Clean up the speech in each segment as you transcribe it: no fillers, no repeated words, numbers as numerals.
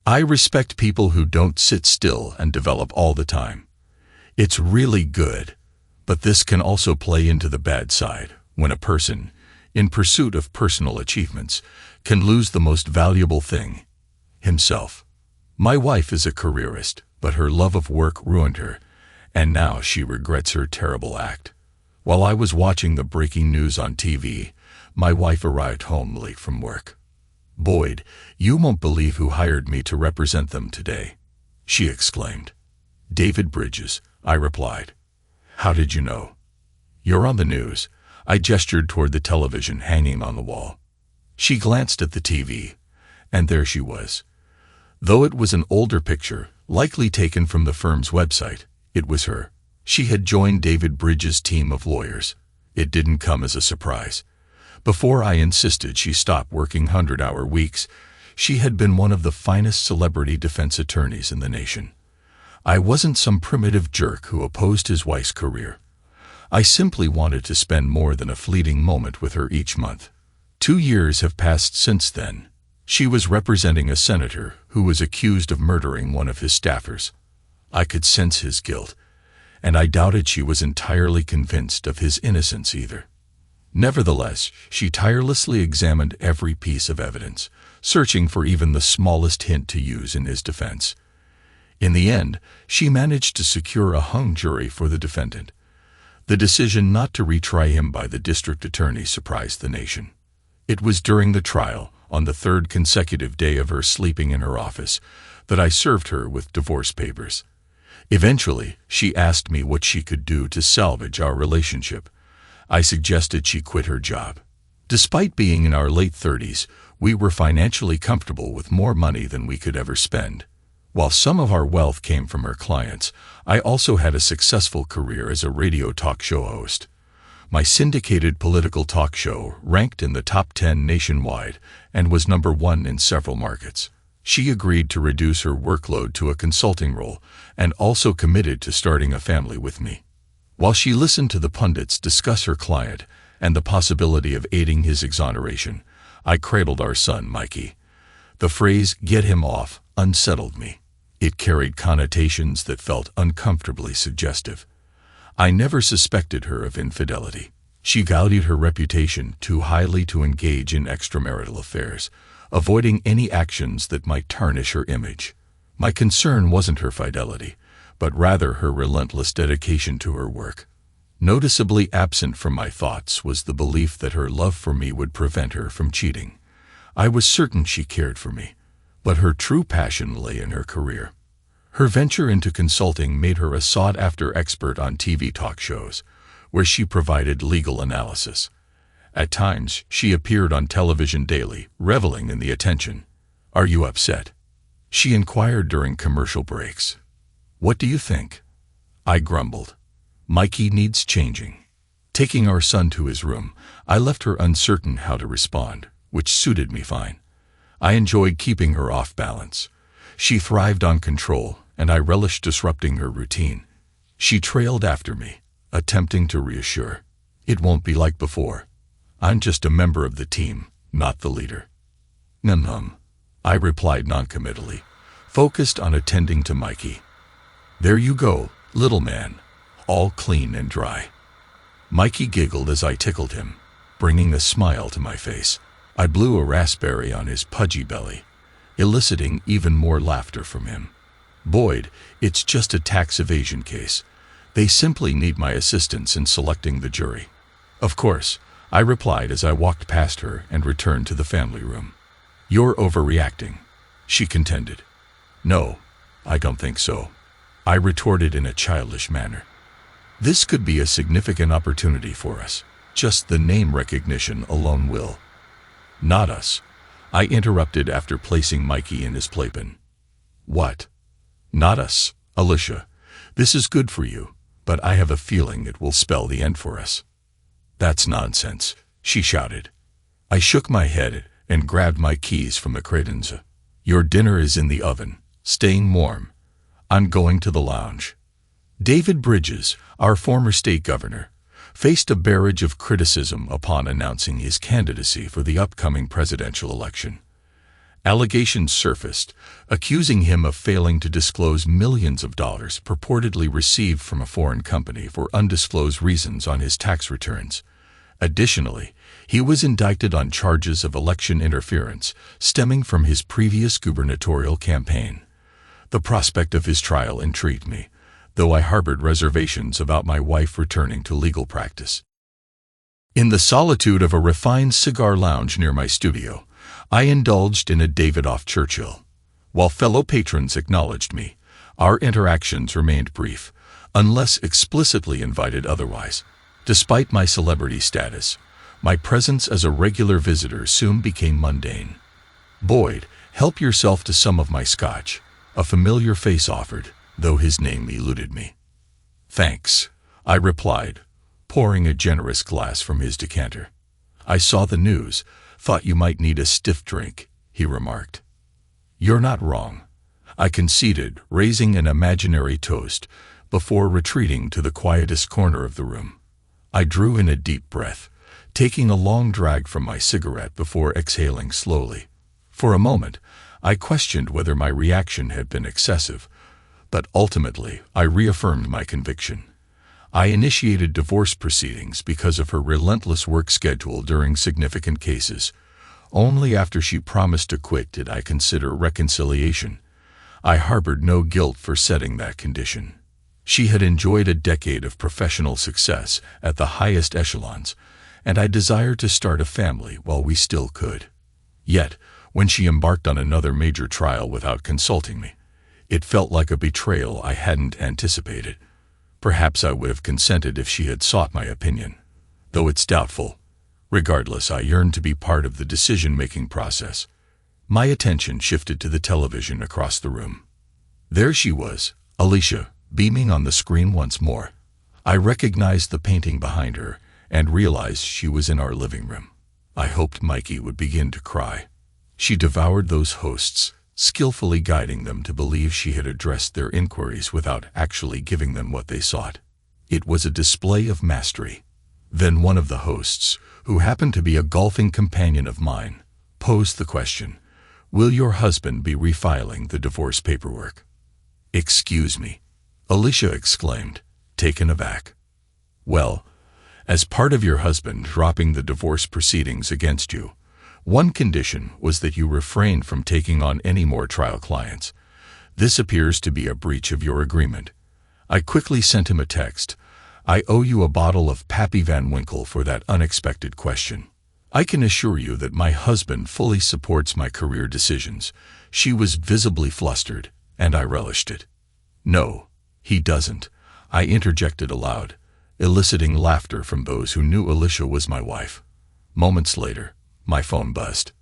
I respect people who don't sit still and develop all the time. It's really good, but this can also play into the bad side when a person, in pursuit of personal achievements, can lose the most valuable thing, himself. My wife is a careerist, but her love of work ruined her, and now she regrets her terrible act. While I was watching the breaking news on TV, my wife arrived home late from work. "Boyd, you won't believe who hired me to represent them today," she exclaimed. "David Bridges," I replied. "How did you know?" "You're on the news." I gestured toward the television hanging on the wall. She glanced at the TV, and there she was. Though it was an older picture, likely taken from the firm's website, it was her. She had joined David Bridges' team of lawyers. It didn't come as a surprise. Before I insisted she stop working 100-hour weeks, she had been one of the finest celebrity defense attorneys in the nation. I wasn't some primitive jerk who opposed his wife's career. I simply wanted to spend more than a fleeting moment with her each month. 2 years have passed since then. She was representing a senator who was accused of murdering one of his staffers. I could sense his guilt, and I doubted she was entirely convinced of his innocence either. Nevertheless, she tirelessly examined every piece of evidence, searching for even the smallest hint to use in his defense. In the end, she managed to secure a hung jury for the defendant. The decision not to retry him by the district attorney surprised the nation. It was during the trial, on the 3rd consecutive day of her sleeping in her office, that I served her with divorce papers. Eventually, she asked me what she could do to salvage our relationship. I suggested she quit her job. Despite being in our late 30s, we were financially comfortable with more money than we could ever spend. While some of our wealth came from her clients, I also had a successful career as a radio talk show host. My syndicated political talk show ranked in the top 10 nationwide and was number 1 in several markets. She agreed to reduce her workload to a consulting role and also committed to starting a family with me. While she listened to the pundits discuss her client and the possibility of aiding his exoneration, I cradled our son, Mikey. The phrase, "get him off," unsettled me. It carried connotations that felt uncomfortably suggestive. I never suspected her of infidelity. She valued her reputation too highly to engage in extramarital affairs, avoiding any actions that might tarnish her image. My concern wasn't her fidelity, but rather her relentless dedication to her work. Noticeably absent from my thoughts was the belief that her love for me would prevent her from cheating. I was certain she cared for me, but her true passion lay in her career. Her venture into consulting made her a sought-after expert on TV talk shows, where she provided legal analysis. At times, she appeared on television daily, reveling in the attention. "Are you upset?" she inquired during commercial breaks. "What do you think?" I grumbled. "Mikey needs changing." Taking our son to his room, I left her uncertain how to respond, which suited me fine. I enjoyed keeping her off balance. She thrived on control, and I relished disrupting her routine. She trailed after me, attempting to reassure. "It won't be like before. I'm just a member of the team, not the leader." "Num-num," I replied noncommittally, focused on attending to Mikey. "There you go, little man, all clean and dry." Mikey giggled as I tickled him, bringing a smile to my face. I blew a raspberry on his pudgy belly, eliciting even more laughter from him. "Boyd, it's just a tax evasion case. They simply need my assistance in selecting the jury." "Of course," I replied as I walked past her and returned to the family room. "You're overreacting," she contended. "No, I don't think so," I retorted in a childish manner. "This could be a significant opportunity for us. Just the name recognition alone will." "Not us," I interrupted after placing Mikey in his playpen. "What? Not us, Alicia. This is good for you, but I have a feeling it will spell the end for us." "That's nonsense," she shouted. I shook my head and grabbed my keys from the credenza. "Your dinner is in the oven, staying warm. I'm going to the lounge." David Bridges, our former state governor, faced a barrage of criticism upon announcing his candidacy for the upcoming presidential election. Allegations surfaced, accusing him of failing to disclose millions of dollars purportedly received from a foreign company for undisclosed reasons on his tax returns. Additionally, he was indicted on charges of election interference stemming from his previous gubernatorial campaign. The prospect of his trial intrigued me, though I harbored reservations about my wife returning to legal practice. In the solitude of a refined cigar lounge near my studio, I indulged in a David off Churchill. While fellow patrons acknowledged me, our interactions remained brief, unless explicitly invited otherwise. Despite my celebrity status, my presence as a regular visitor soon became mundane. "Boyd, help yourself to some of my scotch," a familiar face offered, though his name eluded me. "Thanks," I replied, pouring a generous glass from his decanter. "I saw the news, thought you might need a stiff drink," he remarked. "You're not wrong," I conceded, raising an imaginary toast before retreating to the quietest corner of the room. I drew in a deep breath, taking a long drag from my cigarette before exhaling slowly. For a moment, I questioned whether my reaction had been excessive, but ultimately I reaffirmed my conviction. I initiated divorce proceedings because of her relentless work schedule during significant cases. Only after she promised to quit did I consider reconciliation. I harbored no guilt for setting that condition. She had enjoyed a decade of professional success at the highest echelons, and I desired to start a family while we still could. Yet, when she embarked on another major trial without consulting me, it felt like a betrayal I hadn't anticipated. Perhaps I would have consented if she had sought my opinion, though it's doubtful. Regardless, I yearned to be part of the decision-making process. My attention shifted to the television across the room. There she was, Alicia, beaming on the screen once more. I recognized the painting behind her and realized she was in our living room. I hoped Mikey would begin to cry. She devoured those hosts, skillfully guiding them to believe she had addressed their inquiries without actually giving them what they sought. It was a display of mastery. Then one of the hosts, who happened to be a golfing companion of mine, posed the question, "Will your husband be refiling the divorce paperwork?" "Excuse me," Alicia exclaimed, taken aback. "Well, as part of your husband dropping the divorce proceedings against you, one condition was that you refrain from taking on any more trial clients. This appears to be a breach of your agreement." I quickly sent him a text. "I owe you a bottle of Pappy Van Winkle for that unexpected question. I can assure you that my husband fully supports my career decisions." She was visibly flustered, and I relished it. "No, he doesn't," I interjected aloud, eliciting laughter from those who knew Alicia was my wife. Moments later, my phone buzzed.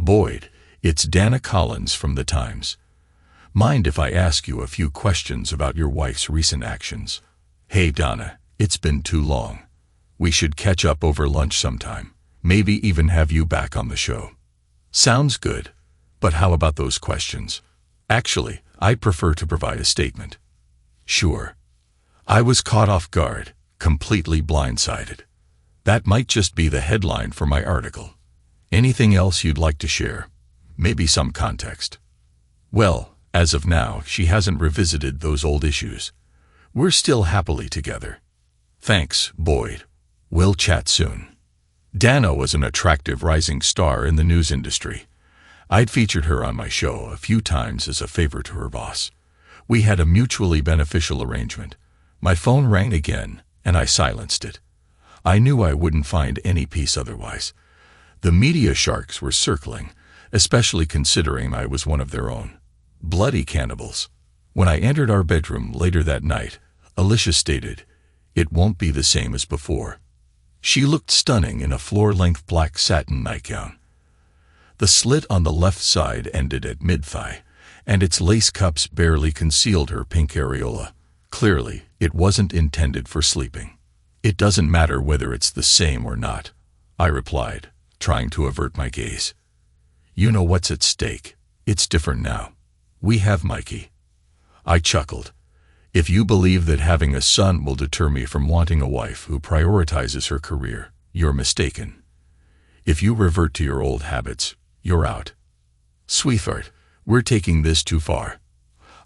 "Boyd, it's Dana Collins from The Times. Mind if I ask you a few questions about your wife's recent actions?" "Hey Donna, it's been too long. We should catch up over lunch sometime, maybe even have you back on the show." "Sounds good, but how about those questions?" "Actually, I prefer to provide a statement." "Sure." I was caught off guard, completely blindsided. That might just be the headline for my article. "Anything else you'd like to share? Maybe some context?" "Well, as of now, she hasn't revisited those old issues. We're still happily together." "Thanks, Boyd. We'll chat soon." Dana was an attractive rising star in the news industry. I'd featured her on my show a few times as a favor to her boss. We had a mutually beneficial arrangement. My phone rang again, and I silenced it. I knew I wouldn't find any peace otherwise. The media sharks were circling, especially considering I was one of their own. Bloody cannibals. When I entered our bedroom later that night, Alicia stated, "It won't be the same as before." She looked stunning in a floor-length black satin nightgown. The slit on the left side ended at mid-thigh, and its lace cups barely concealed her pink areola. Clearly, it wasn't intended for sleeping. "It doesn't matter whether it's the same or not," I replied, trying to avert my gaze. "You know what's at stake. It's different now. We have Mikey." I chuckled. "If you believe that having a son will deter me from wanting a wife who prioritizes her career, you're mistaken. If you revert to your old habits, you're out." Sweetheart, we're taking this too far.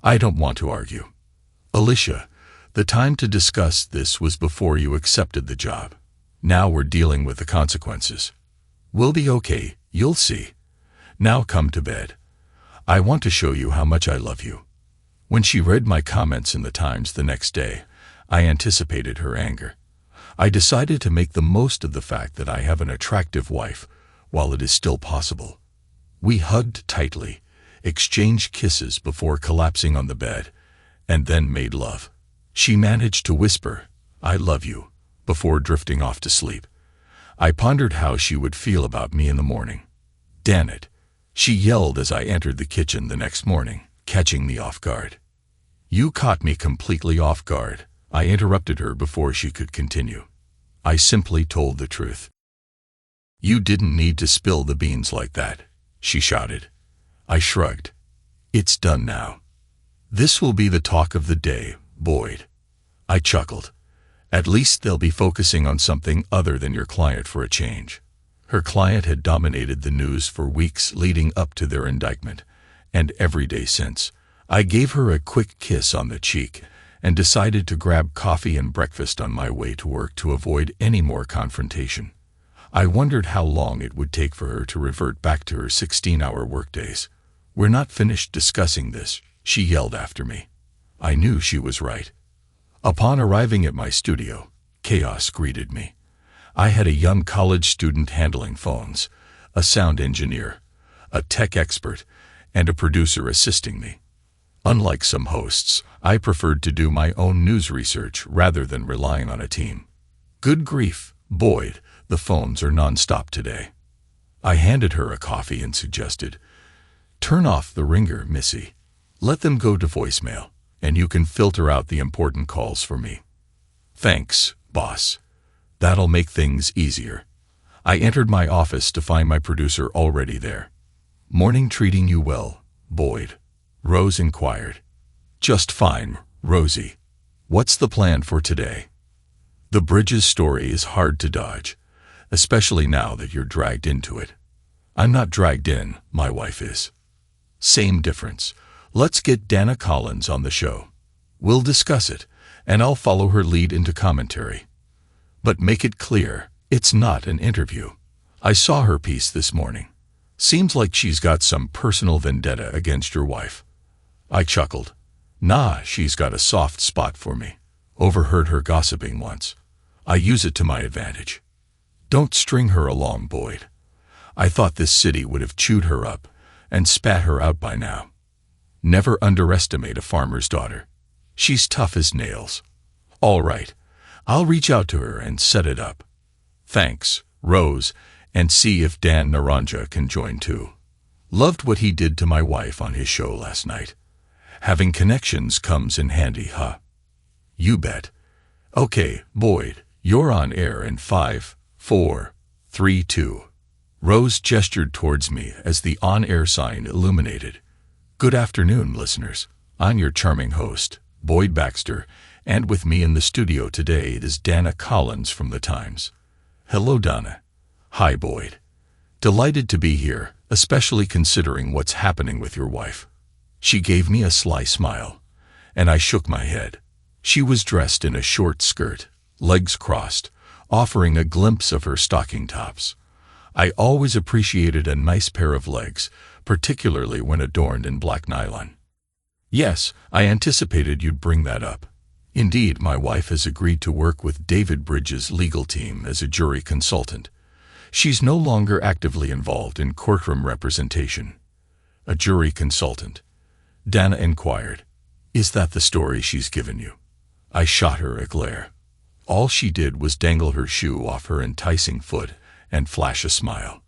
I don't want to argue. Alicia, the time to discuss this was before you accepted the job. Now we're dealing with the consequences. We'll be okay, you'll see. Now come to bed. I want to show you how much I love you. When she read my comments in the Times the next day, I anticipated her anger. I decided to make the most of the fact that I have an attractive wife while it is still possible. We hugged tightly, exchanged kisses before collapsing on the bed, and then made love. She managed to whisper, "I love you," before drifting off to sleep. I pondered how she would feel about me in the morning. "Damn it," she yelled as I entered the kitchen the next morning, catching me off guard. "You caught me completely off guard," I interrupted her before she could continue. I simply told the truth. "You didn't need to spill the beans like that," she shouted. I shrugged. "It's done now. This will be the talk of the day, Boyd." I chuckled. "At least they'll be focusing on something other than your client for a change." Her client had dominated the news for weeks leading up to their indictment, and every day since. I gave her a quick kiss on the cheek and decided to grab coffee and breakfast on my way to work to avoid any more confrontation. I wondered how long it would take for her to revert back to her 16-hour workdays. "We're not finished discussing this," she yelled after me. I knew she was right. Upon arriving at my studio, chaos greeted me. I had a young college student handling phones, a sound engineer, a tech expert, and a producer assisting me. Unlike some hosts, I preferred to do my own news research rather than relying on a team. "Good grief, Boyd, the phones are non-stop today." I handed her a coffee and suggested, "Turn off the ringer, Missy. Let them go to voicemail, and you can filter out the important calls for me." "Thanks, boss. That'll make things easier." I entered my office to find my producer already there. "Morning treating you well, Boyd?" Rose inquired. "Just fine, Rosie. What's the plan for today?" The Bridges story is hard to dodge, especially now that you're dragged into it. I'm not dragged in, my wife is. Same difference. Let's get Dana Collins on the show. We'll discuss it, and I'll follow her lead into commentary. But make it clear, it's not an interview. I saw her piece this morning. Seems like she's got some personal vendetta against your wife. I chuckled. Nah, she's got a soft spot for me. Overheard her gossiping once. I use it to my advantage. Don't string her along, Boyd. I thought this city would have chewed her up and spat her out by now. Never underestimate a farmer's daughter. She's tough as nails. All right, I'll reach out to her and set it up. Thanks, Rose, and see if Dan Naranja can join too. Loved what he did to my wife on his show last night. Having connections comes in handy, huh? You bet. Okay, Boyd, you're on air in 5, 4, 3, 2. Rose gestured towards me as the on-air sign illuminated. Good afternoon, listeners. I'm your charming host, Boyd Baxter, and with me in the studio today is Dana Collins from the Times. Hello, Dana. Hi, Boyd. Delighted to be here, especially considering what's happening with your wife. She gave me a sly smile, and I shook my head. She was dressed in a short skirt, legs crossed, offering a glimpse of her stocking tops. I always appreciated a nice pair of legs, particularly when adorned in black nylon. Yes, I anticipated you'd bring that up. Indeed, my wife has agreed to work with David Bridges' legal team as a jury consultant. She's no longer actively involved in courtroom representation. A jury consultant? Dana inquired. Is that the story she's given you? I shot her a glare. All she did was dangle her shoe off her enticing foot and flash a smile.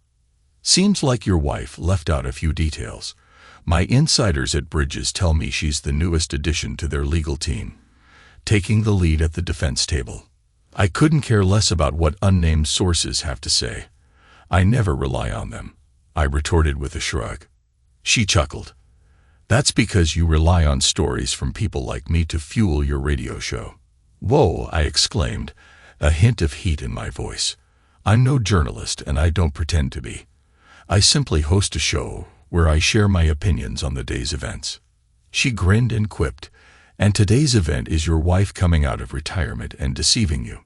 Seems like your wife left out a few details. My insiders at Bridges tell me she's the newest addition to their legal team, taking the lead at the defense table. I couldn't care less about what unnamed sources have to say. I never rely on them, I retorted with a shrug. She chuckled. That's because you rely on stories from people like me to fuel your radio show. Whoa, I exclaimed, a hint of heat in my voice. I'm no journalist and I don't pretend to be. I simply host a show where I share my opinions on the day's events. She grinned and quipped, "And today's event is your wife coming out of retirement and deceiving you."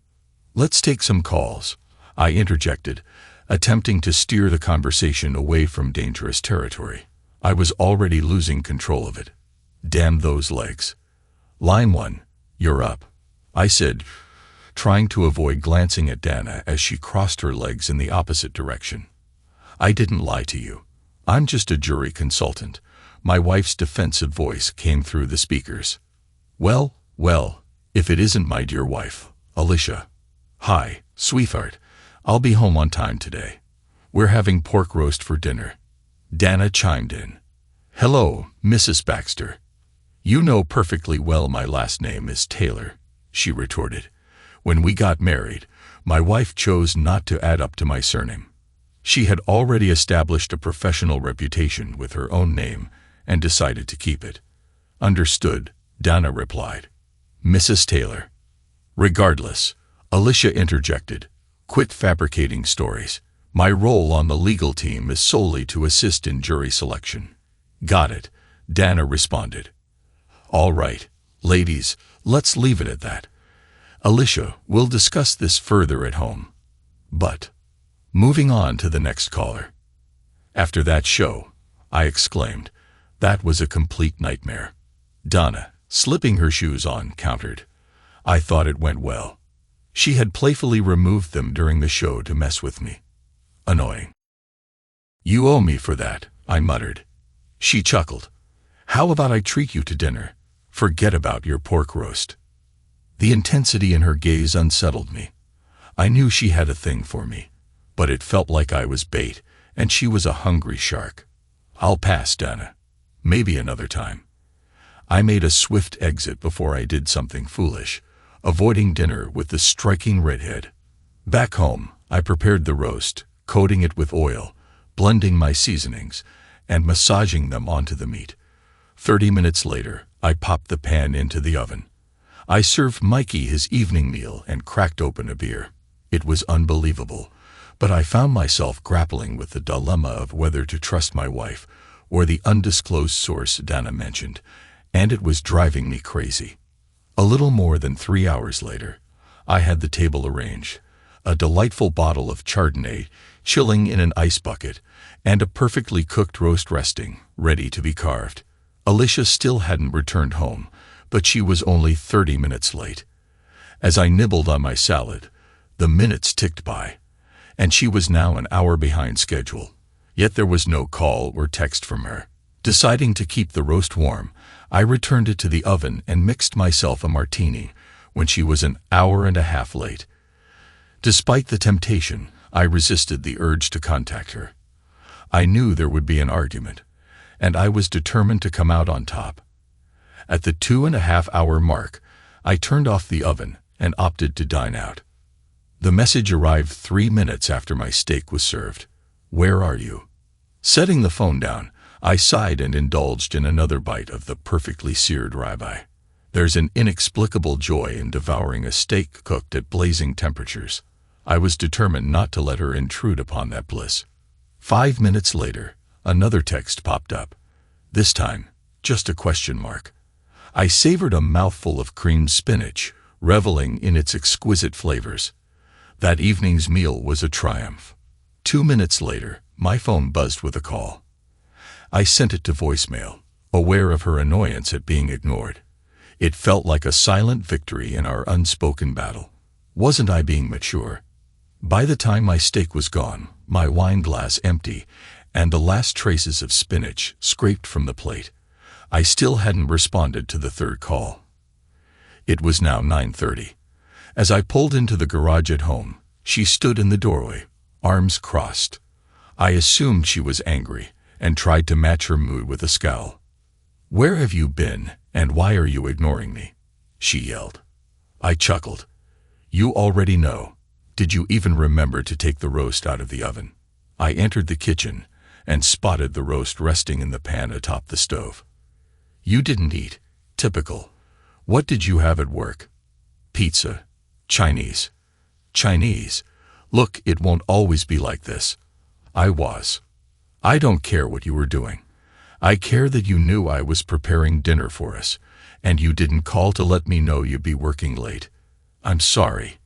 "Let's take some calls," I interjected, attempting to steer the conversation away from dangerous territory. I was already losing control of it. "Damn those legs." "Line 1, you're up," I said, trying to avoid glancing at Dana as she crossed her legs in the opposite direction. "I didn't lie to you. I'm just a jury consultant." My wife's defensive voice came through the speakers. Well, if it isn't my dear wife, Alicia." "Hi, sweetheart. I'll be home on time today. We're having pork roast for dinner." Dana chimed in. "Hello, Mrs. Baxter. You know perfectly well my last name is Taylor," she retorted. "When we got married, my wife chose not to add up to my surname. She had already established a professional reputation with her own name and decided to keep it." "Understood," Dana replied. "Mrs. Taylor." "Regardless," Alicia interjected, "quit fabricating stories. My role on the legal team is solely to assist in jury selection." "Got it," Dana responded. "All right, ladies, let's leave it at that. Alicia, we'll discuss this further at home." But, moving on to the next caller. "After that show," I exclaimed, "that was a complete nightmare." Dana, slipping her shoes on, countered, "I thought it went well. She had playfully removed them during the show to mess with me. Annoying." "You owe me for that," I muttered. She chuckled. "How about I treat you to dinner? Forget about your pork roast." The intensity in her gaze unsettled me. I knew she had a thing for me, but it felt like I was bait, and she was a hungry shark. "I'll pass, Dana. Maybe another time." I made a swift exit before I did something foolish, avoiding dinner with the striking redhead. Back home, I prepared the roast, coating it with oil, blending my seasonings, and massaging them onto the meat. 30 minutes later, I popped the pan into the oven. I served Mikey his evening meal and cracked open a beer. It was unbelievable, but I found myself grappling with the dilemma of whether to trust my wife or the undisclosed source Dana mentioned, and it was driving me crazy. A little more than 3 hours later, I had the table arranged, a delightful bottle of Chardonnay chilling in an ice bucket, and a perfectly cooked roast resting, ready to be carved. Alicia still hadn't returned home, but she was only 30 minutes late. As I nibbled on my salad, the minutes ticked by, and she was now an hour behind schedule. Yet there was no call or text from her. Deciding to keep the roast warm, I returned it to the oven and mixed myself a martini when she was an hour and a half late. Despite the temptation, I resisted the urge to contact her. I knew there would be an argument, and I was determined to come out on top. At the 2.5-hour mark, I turned off the oven and opted to dine out. The message arrived 3 minutes after my steak was served. "Where are you?" Setting the phone down, I sighed and indulged in another bite of the perfectly seared ribeye. There's an inexplicable joy in devouring a steak cooked at blazing temperatures. I was determined not to let her intrude upon that bliss. 5 minutes later, another text popped up. This time, just a question mark. I savored a mouthful of creamed spinach, reveling in its exquisite flavors. That evening's meal was a triumph. 2 minutes later, my phone buzzed with a call. I sent it to voicemail, aware of her annoyance at being ignored. It felt like a silent victory in our unspoken battle. Wasn't I being mature? By the time my steak was gone, my wine glass empty, and the last traces of spinach scraped from the plate, I still hadn't responded to the third call. It was now 9:30. As I pulled into the garage at home, she stood in the doorway, arms crossed. I assumed she was angry and tried to match her mood with a scowl. "Where have you been, and why are you ignoring me?" she yelled. I chuckled. "You already know. Did you even remember to take the roast out of the oven?" I entered the kitchen and spotted the roast resting in the pan atop the stove. "You didn't eat. Typical. What did you have at work?" "Pizza. Chinese." "Chinese? Look, it won't always be like this." I was. I don't care what you were doing. I care that you knew I was preparing dinner for us, and you didn't call to let me know you'd be working late. I'm sorry.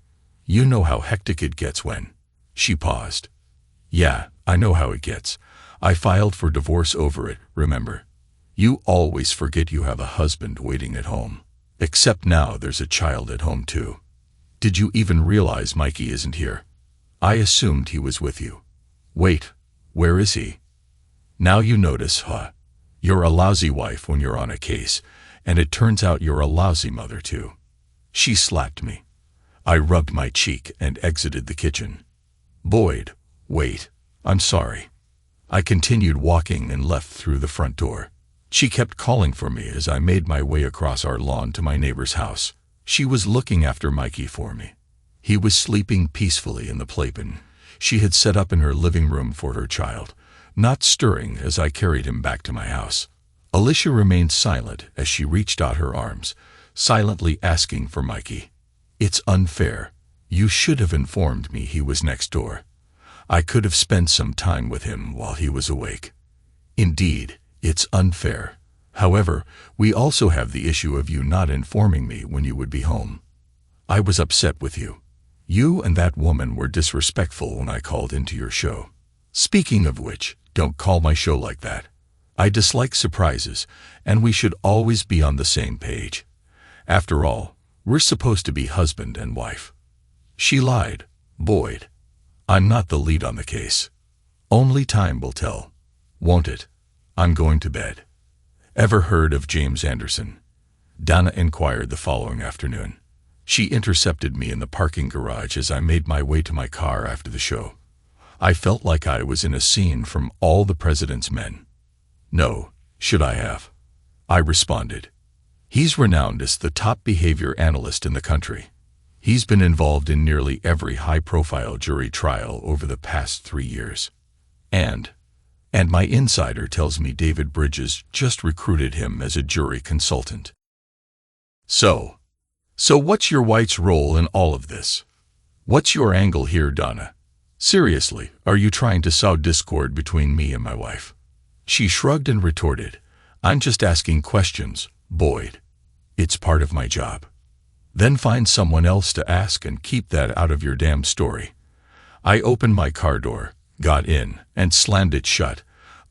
You know how hectic it gets when—" She paused. "Yeah, I know how it gets. I filed for divorce over it, remember? You always forget you have a husband waiting at home. Except now there's a child at home too. Did you even realize Mikey isn't here? I assumed he was with you. Wait, where is he? Now you notice, huh? You're a lousy wife when you're on a case, and it turns out you're a lousy mother too." She slapped me. I rubbed my cheek and exited the kitchen. "Boyd, wait, I'm sorry." I continued walking and left through the front door. She kept calling for me as I made my way across our lawn to my neighbor's house. She was looking after Mikey for me. He was sleeping peacefully in the playpen she had set up in her living room for her child, not stirring as I carried him back to my house. Alicia remained silent as she reached out her arms, silently asking for Mikey. "It's unfair. You should have informed me he was next door. I could have spent some time with him while he was awake." "Indeed, it's unfair. However, we also have the issue of you not informing me when you would be home. I was upset with you. You and that woman were disrespectful when I called into your show. Speaking of which, don't call my show like that. I dislike surprises, and we should always be on the same page. After all, we're supposed to be husband and wife." She lied. "Boyd, I'm not the lead on the case. Only time will tell, won't it? I'm going to bed." "Ever heard of James Anderson?" Donna inquired the following afternoon. She intercepted me in the parking garage as I made my way to my car after the show. I felt like I was in a scene from All the President's Men. "No, should I have?" I responded. "He's renowned as the top behavior analyst in the country. He's been involved in nearly every high-profile jury trial over the past 3 years. And my insider tells me David Bridges just recruited him as a jury consultant." So what's your wife's role in all of this? What's your angle here, Donna? Seriously, are you trying to sow discord between me and my wife?" She shrugged and retorted, "I'm just asking questions, Boyd. It's part of my job. Then find someone else to ask and keep that out of your damn story." I opened my car door, got in, and slammed it shut,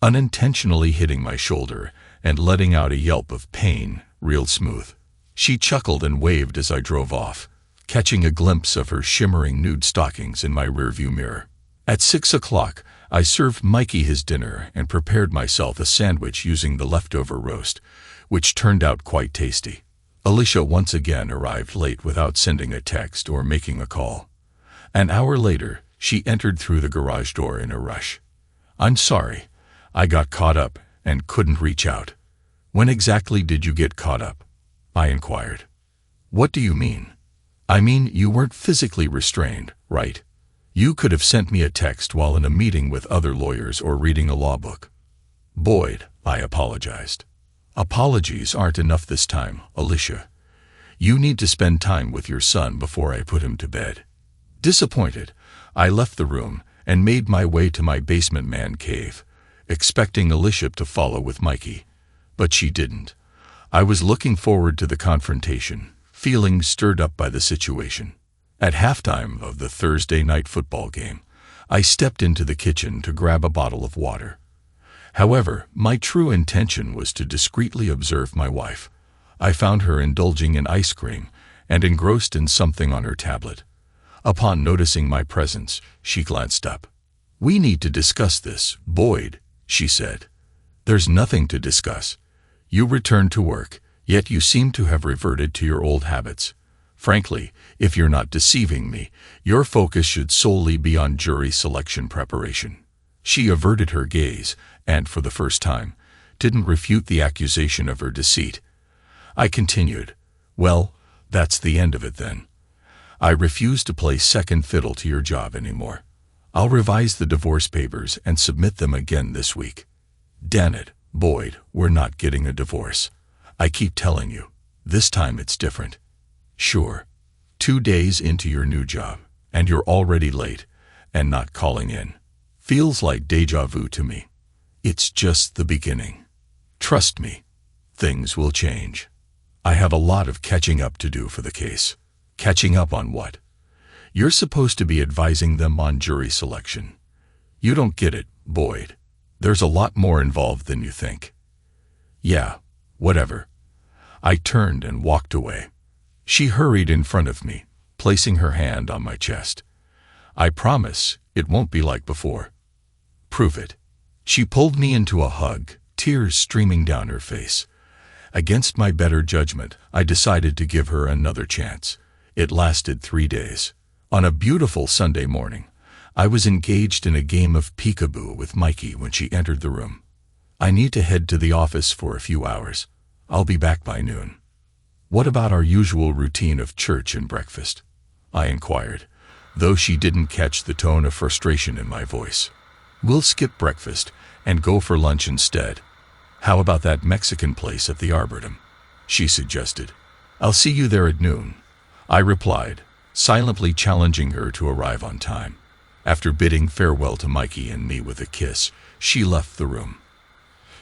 unintentionally hitting my shoulder and letting out a yelp of pain, real smooth. She chuckled and waved as I drove off, catching a glimpse of her shimmering nude stockings in my rearview mirror. At 6 o'clock, I served Mikey his dinner and prepared myself a sandwich using the leftover roast, which turned out quite tasty. Alicia once again arrived late without sending a text or making a call. An hour later, she entered through the garage door in a rush. "I'm sorry. I got caught up and couldn't reach out." "When exactly did you get caught up?" I inquired. "What do you mean?" "I mean you weren't physically restrained, right? You could have sent me a text while in a meeting with other lawyers or reading a law book." "Boyd," I apologized. "Apologies aren't enough this time, Alicia. You need to spend time with your son before I put him to bed." Disappointed, I left the room and made my way to my basement man cave, expecting Alicia to follow with Mikey. But she didn't. I was looking forward to the confrontation, feeling stirred up by the situation. At halftime of the Thursday night football game, I stepped into the kitchen to grab a bottle of water. However, my true intention was to discreetly observe my wife. I found her indulging in ice cream and engrossed in something on her tablet. Upon noticing my presence, she glanced up. "We need to discuss this, Boyd," she said. "There's nothing to discuss. You returned to work, yet you seem to have reverted to your old habits. Frankly, if you're not deceiving me, your focus should solely be on jury selection preparation." She averted her gaze and, for the first time, didn't refute the accusation of her deceit. I continued, "Well, that's the end of it then. I refuse to play second fiddle to your job anymore. I'll revise the divorce papers and submit them again this week." "Damn it, Boyd, we're not getting a divorce. I keep telling you, this time it's different." "Sure. 2 days into your new job, and you're already late and not calling in. Feels like deja vu to me. It's just the beginning. Trust me, things will change. I have a lot of catching up to do for the case. Catching up on what? You're supposed to be advising them on jury selection. You don't get it, Boyd. There's a lot more involved than you think. Yeah, whatever. I turned and walked away. She hurried in front of me, placing her hand on my chest. I promise it won't be like before. Prove it. She pulled me into a hug, tears streaming down her face. Against my better judgment, I decided to give her another chance. It lasted 3 days. On a beautiful Sunday morning, I was engaged in a game of peekaboo with Mikey when she entered the room. I need to head to the office for a few hours. I'll be back by noon. What about our usual routine of church and breakfast? I inquired, though she didn't catch the tone of frustration in my voice. We'll skip breakfast and go for lunch instead. How about that Mexican place at the Arboretum? She suggested. I'll see you there at noon, I replied, silently challenging her to arrive on time. After bidding farewell to Mikey and me with a kiss, she left the room.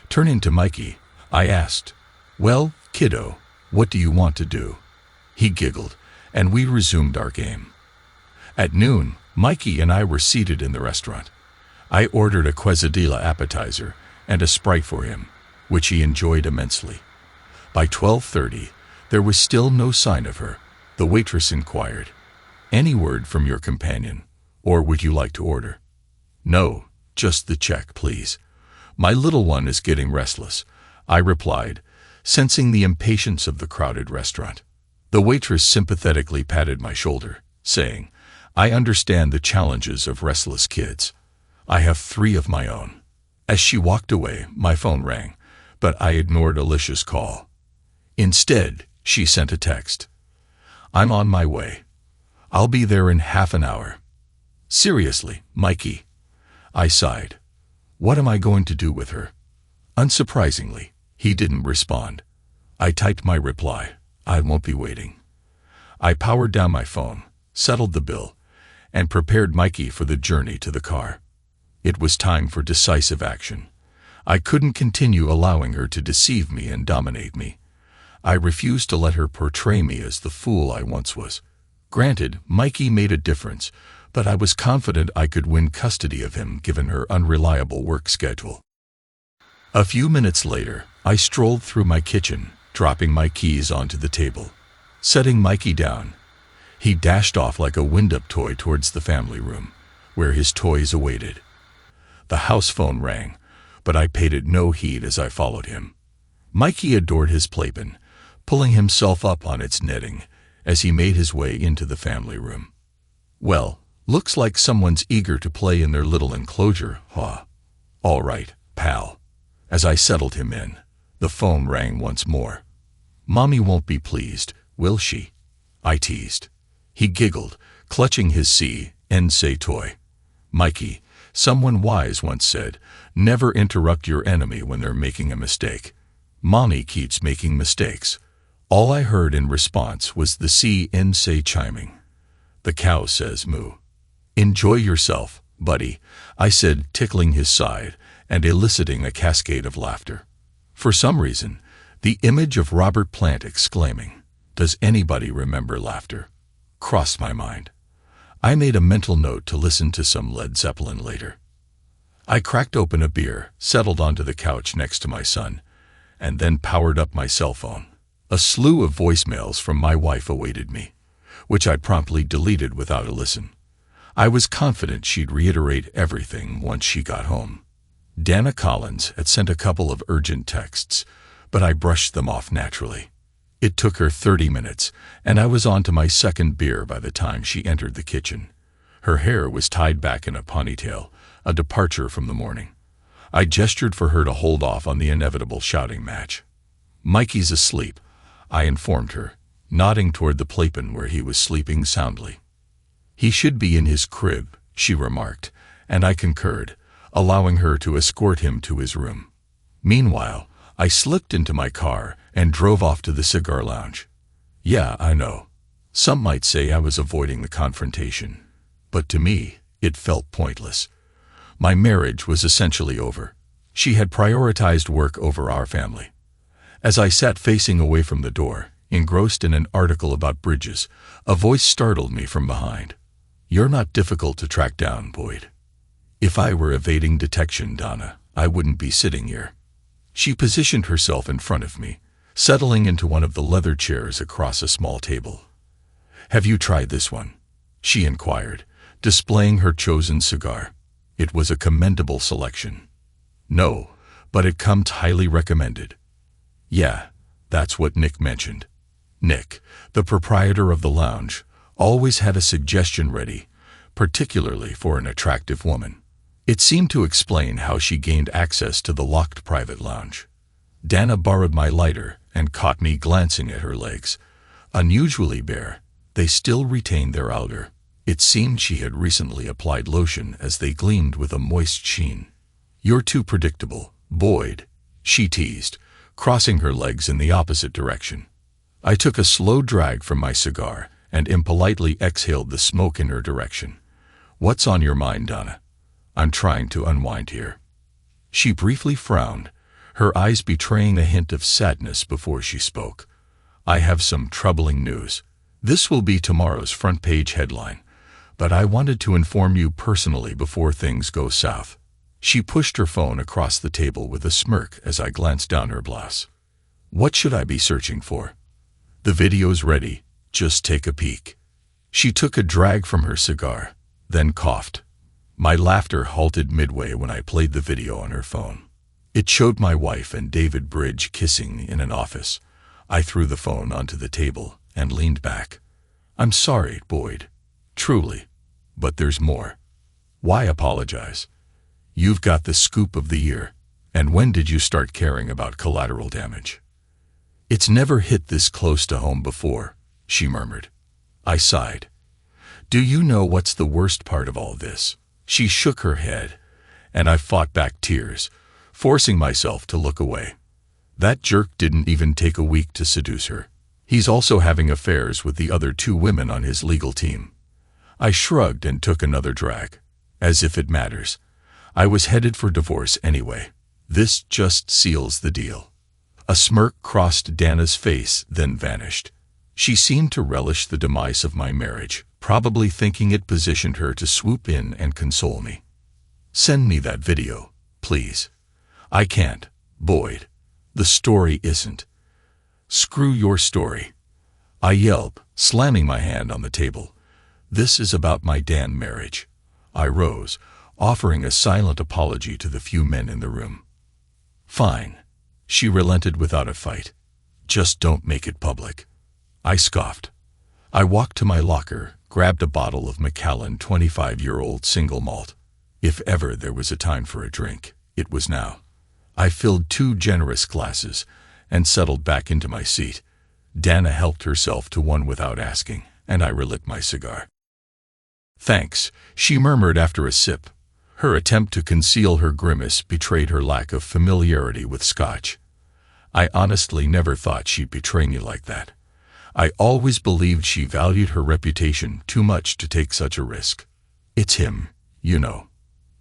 Turning to Mikey, I asked, "Well, kiddo, what do you want to do?" He giggled, and we resumed our game. At noon, Mikey and I were seated in the restaurant. I ordered a quesadilla appetizer and a Sprite for him, which he enjoyed immensely. By 12:30, there was still no sign of her. The waitress inquired, "Any word from your companion, or would you like to order?" "No, just the check, please. My little one is getting restless," I replied, sensing the impatience of the crowded restaurant. The waitress sympathetically patted my shoulder, saying, "I understand the challenges of restless kids. I have 3 of my own." As she walked away, my phone rang, but I ignored Alicia's call. Instead, she sent a text. "I'm on my way. I'll be there in half an hour." Seriously, Mikey. I sighed. What am I going to do with her? Unsurprisingly, he didn't respond. I typed my reply. I won't be waiting. I powered down my phone, settled the bill, and prepared Mikey for the journey to the car. It was time for decisive action. I couldn't continue allowing her to deceive me and dominate me. I refused to let her portray me as the fool I once was. Granted, Mikey made a difference, but I was confident I could win custody of him given her unreliable work schedule. A few minutes later, I strolled through my kitchen, dropping my keys onto the table. Setting Mikey down, he dashed off like a wind-up toy towards the family room, where his toys awaited. The house phone rang, but I paid it no heed as I followed him. Mikey adored his playpen, pulling himself up on its netting as he made his way into the family room. "Well, looks like someone's eager to play in their little enclosure, huh? All right, pal." As I settled him in, the phone rang once more. "Mommy won't be pleased, will she?" I teased. He giggled, clutching his C&C toy. "Mikey, someone wise once said, never interrupt your enemy when they're making a mistake. Mommy keeps making mistakes." All I heard in response was the C&C chiming. "The cow says moo." "Enjoy yourself, buddy," I said, tickling his side and eliciting a cascade of laughter. For some reason, the image of Robert Plant exclaiming, "Does anybody remember laughter?" crossed my mind. I made a mental note to listen to some Led Zeppelin later. I cracked open a beer, settled onto the couch next to my son, and then powered up my cell phone. A slew of voicemails from my wife awaited me, which I promptly deleted without a listen. I was confident she'd reiterate everything once she got home. Dana Collins had sent a couple of urgent texts, but I brushed them off naturally. It took her 30 minutes, and I was on to my second beer by the time she entered the kitchen. Her hair was tied back in a ponytail, a departure from the morning. I gestured for her to hold off on the inevitable shouting match. "Mikey's asleep," I informed her, nodding toward the playpen where he was sleeping soundly. "He should be in his crib," she remarked, and I concurred, allowing her to escort him to his room. Meanwhile, I slipped into my car and drove off to the cigar lounge. Yeah, I know. Some might say I was avoiding the confrontation, but to me, it felt pointless. My marriage was essentially over. She had prioritized work over our family. As I sat facing away from the door, engrossed in an article about bridges, a voice startled me from behind. "You're not difficult to track down, Boyd." If I were evading detection, Donna, I wouldn't be sitting here. She positioned herself in front of me, settling into one of the leather chairs across a small table. "Have you tried this one?" she inquired, displaying her chosen cigar. It was a commendable selection. "No, but it comes highly recommended." "Yeah, that's what Nick mentioned." Nick, the proprietor of the lounge, always had a suggestion ready, particularly for an attractive woman. It seemed to explain how she gained access to the locked private lounge. Dana borrowed my lighter and caught me glancing at her legs. Unusually bare, they still retained their odor. It seemed she had recently applied lotion as they gleamed with a moist sheen. "You're too predictable, Boyd," she teased, crossing her legs in the opposite direction. I took a slow drag from my cigar and impolitely exhaled the smoke in her direction. "What's on your mind, Donna? I'm trying to unwind here." She briefly frowned, her eyes betraying a hint of sadness before she spoke. "I have some troubling news. This will be tomorrow's front page headline, but I wanted to inform you personally before things go south." She pushed her phone across the table with a smirk as I glanced down her blouse. "What should I be searching for?" "The video's ready. Just take a peek." She took a drag from her cigar, then coughed. My laughter halted midway when I played the video on her phone. It showed my wife and David Bridge kissing in an office. I threw the phone onto the table and leaned back. "I'm sorry, Boyd. Truly. But there's more." "Why apologize? You've got the scoop of the year. And when did you start caring about collateral damage?" "It's never hit this close to home before," she murmured. I sighed. "Do you know what's the worst part of all this?" She shook her head, and I fought back tears, forcing myself to look away. "That jerk didn't even take a week to seduce her. He's also having affairs with the other 2 women on his legal team." I shrugged and took another drag. As if it matters. I was headed for divorce anyway. This just seals the deal. A smirk crossed Dana's face, then vanished. She seemed to relish the demise of my marriage, probably thinking it positioned her to swoop in and console me. "Send me that video, please." "I can't, Boyd. The story isn't." "Screw your story," I yelled, slamming my hand on the table. "This is about my damn marriage." I rose, offering a silent apology to the few men in the room. "Fine." She relented without a fight. "Just don't make it public." I scoffed. I walked to my locker, grabbed a bottle of Macallan 25-year-old single malt. If ever there was a time for a drink, it was now. I filled 2 generous glasses and settled back into my seat. Dana helped herself to one without asking, and I relit my cigar. "Thanks," she murmured after a sip. Her attempt to conceal her grimace betrayed her lack of familiarity with scotch. I honestly never thought she'd betray me like that. I always believed she valued her reputation too much to take such a risk. "It's him, you know.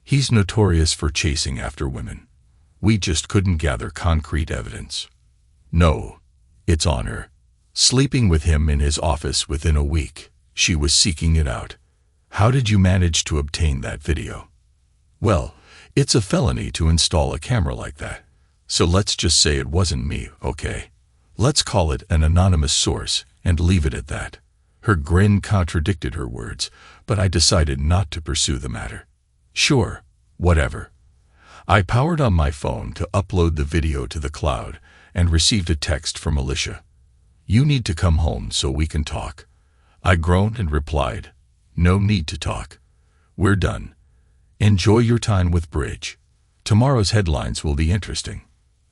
He's notorious for chasing after women. We just couldn't gather concrete evidence." "No, it's on her. Sleeping with him in his office within a week. She was seeking it out." "How did you manage to obtain that video?" "Well, it's a felony to install a camera like that. So let's just say it wasn't me, okay? Let's call it an anonymous source and leave it at that." Her grin contradicted her words, but I decided not to pursue the matter. "Sure, whatever." I powered on my phone to upload the video to the cloud and received a text from Alicia. "You need to come home so we can talk." I groaned and replied, "No need to talk. We're done. Enjoy your time with Bridge. Tomorrow's headlines will be interesting."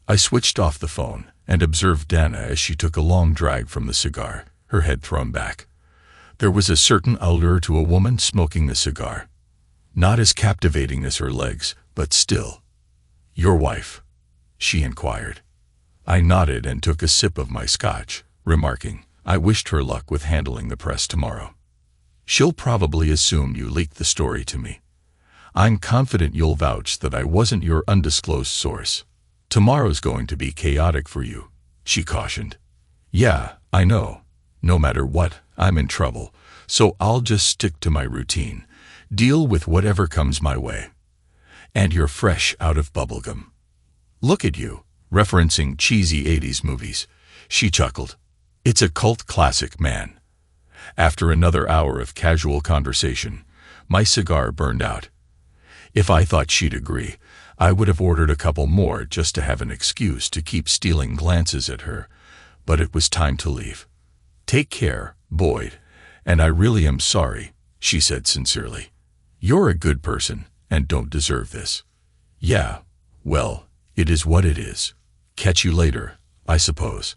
I switched off the phone and observed Dana as she took a long drag from the cigar, her head thrown back. There was a certain allure to a woman smoking a cigar. Not as captivating as her legs, but still. "Your wife?" she inquired. I nodded and took a sip of my scotch, remarking, I wished her luck with handling the press tomorrow. "She'll probably assume you leaked the story to me." I'm confident you'll vouch that I wasn't your undisclosed source. Tomorrow's going to be chaotic for you, she cautioned. Yeah, I know. No matter what, I'm in trouble, so I'll just stick to my routine, deal with whatever comes my way. And you're fresh out of bubblegum. Look at you, referencing cheesy 80s movies, she chuckled. It's a cult classic, man. After another hour of casual conversation, my cigar burned out. If I thought she'd agree, I would have ordered a couple more just to have an excuse to keep stealing glances at her, but it was time to leave. Take care, Boyd, and I really am sorry, she said sincerely. You're a good person and don't deserve this. Yeah, well, it is what it is. Catch you later, I suppose.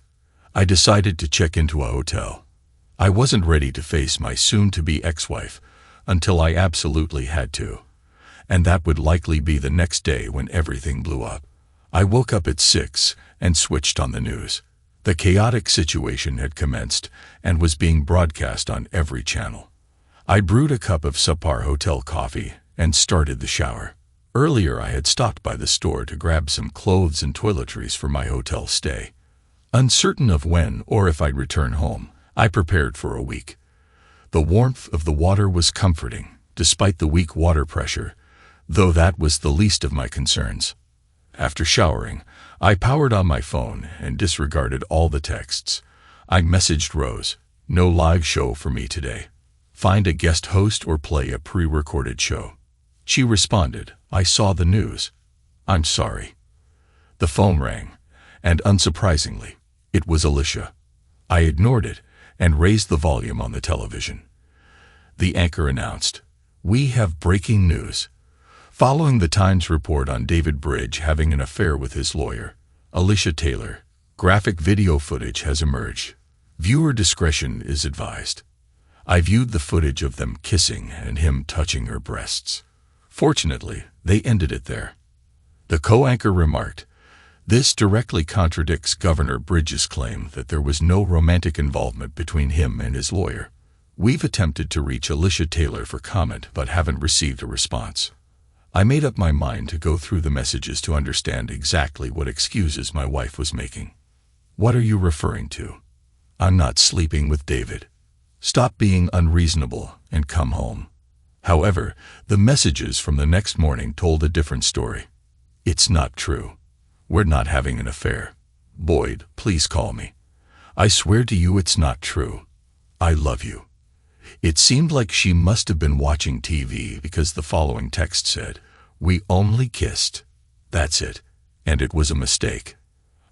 I decided to check into a hotel. I wasn't ready to face my soon-to-be ex-wife until I absolutely had to, and that would likely be the next day when everything blew up. I woke up at 6 and switched on the news. The chaotic situation had commenced and was being broadcast on every channel. I brewed a cup of subpar hotel coffee and started the shower. Earlier I had stopped by the store to grab some clothes and toiletries for my hotel stay. Uncertain of when or if I'd return home, I prepared for a week. The warmth of the water was comforting, despite the weak water pressure, though that was the least of my concerns. After showering, I powered on my phone and disregarded all the texts. I messaged Rose, no live show for me today. Find a guest host or play a pre-recorded show. She responded, I saw the news. I'm sorry. The phone rang, and unsurprisingly, it was Alicia. I ignored it and raised the volume on the television. The anchor announced, "We have breaking news." Following the Times report on David Bridge having an affair with his lawyer, Alicia Taylor, graphic video footage has emerged. Viewer discretion is advised. I viewed the footage of them kissing and him touching her breasts. Fortunately, they ended it there. The co-anchor remarked, "This directly contradicts Governor Bridges' claim that there was no romantic involvement between him and his lawyer. We've attempted to reach Alicia Taylor for comment but haven't received a response." I made up my mind to go through the messages to understand exactly what excuses my wife was making. What are you referring to? I'm not sleeping with David. Stop being unreasonable and come home. However, the messages from the next morning told a different story. It's not true. We're not having an affair. Boyd, please call me. I swear to you it's not true. I love you. It seemed like she must have been watching TV because the following text said, "We only kissed. That's it. And it was a mistake."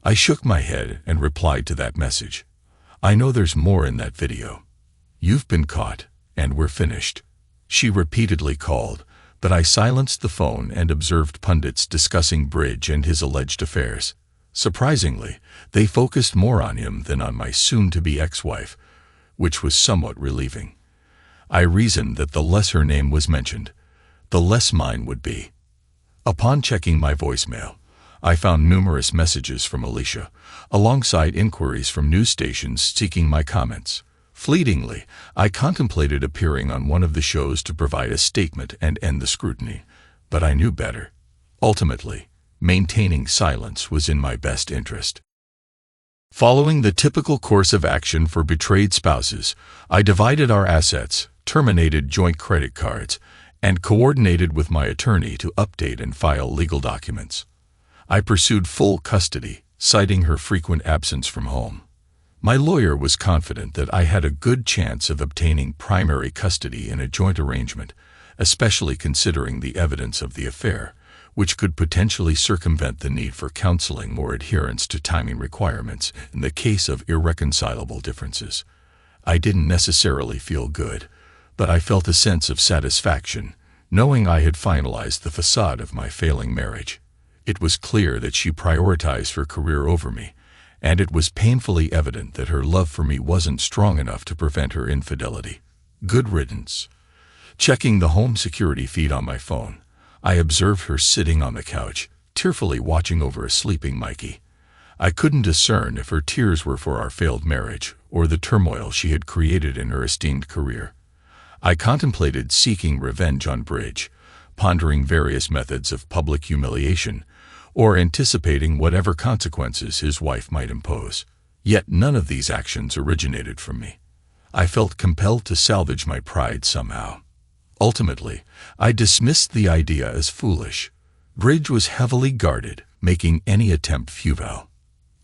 I shook my head and replied to that message. I know there's more in that video. You've been caught, and we're finished. She repeatedly called, but I silenced the phone and observed pundits discussing Bridge and his alleged affairs. Surprisingly, they focused more on him than on my soon-to-be ex-wife, which was somewhat relieving. I reasoned that the less her name was mentioned, the less mine would be. Upon checking my voicemail, I found numerous messages from Alicia, alongside inquiries from news stations seeking my comments. Fleetingly, I contemplated appearing on one of the shows to provide a statement and end the scrutiny, but I knew better. Ultimately, maintaining silence was in my best interest. Following the typical course of action for betrayed spouses, I divided our assets, terminated joint credit cards, and coordinated with my attorney to update and file legal documents. I pursued full custody, citing her frequent absence from home. My lawyer was confident that I had a good chance of obtaining primary custody in a joint arrangement, especially considering the evidence of the affair, which could potentially circumvent the need for counseling or adherence to timing requirements in the case of irreconcilable differences. I didn't necessarily feel good, but I felt a sense of satisfaction, knowing I had finalized the facade of my failing marriage. It was clear that she prioritized her career over me, and it was painfully evident that her love for me wasn't strong enough to prevent her infidelity. Good riddance. Checking the home security feed on my phone, I observed her sitting on the couch, tearfully watching over a sleeping Mikey. I couldn't discern if her tears were for our failed marriage or the turmoil she had created in her esteemed career. I contemplated seeking revenge on Bridge, pondering various methods of public humiliation, or anticipating whatever consequences his wife might impose. Yet none of these actions originated from me. I felt compelled to salvage my pride somehow. Ultimately, I dismissed the idea as foolish. Bridge was heavily guarded, making any attempt futile.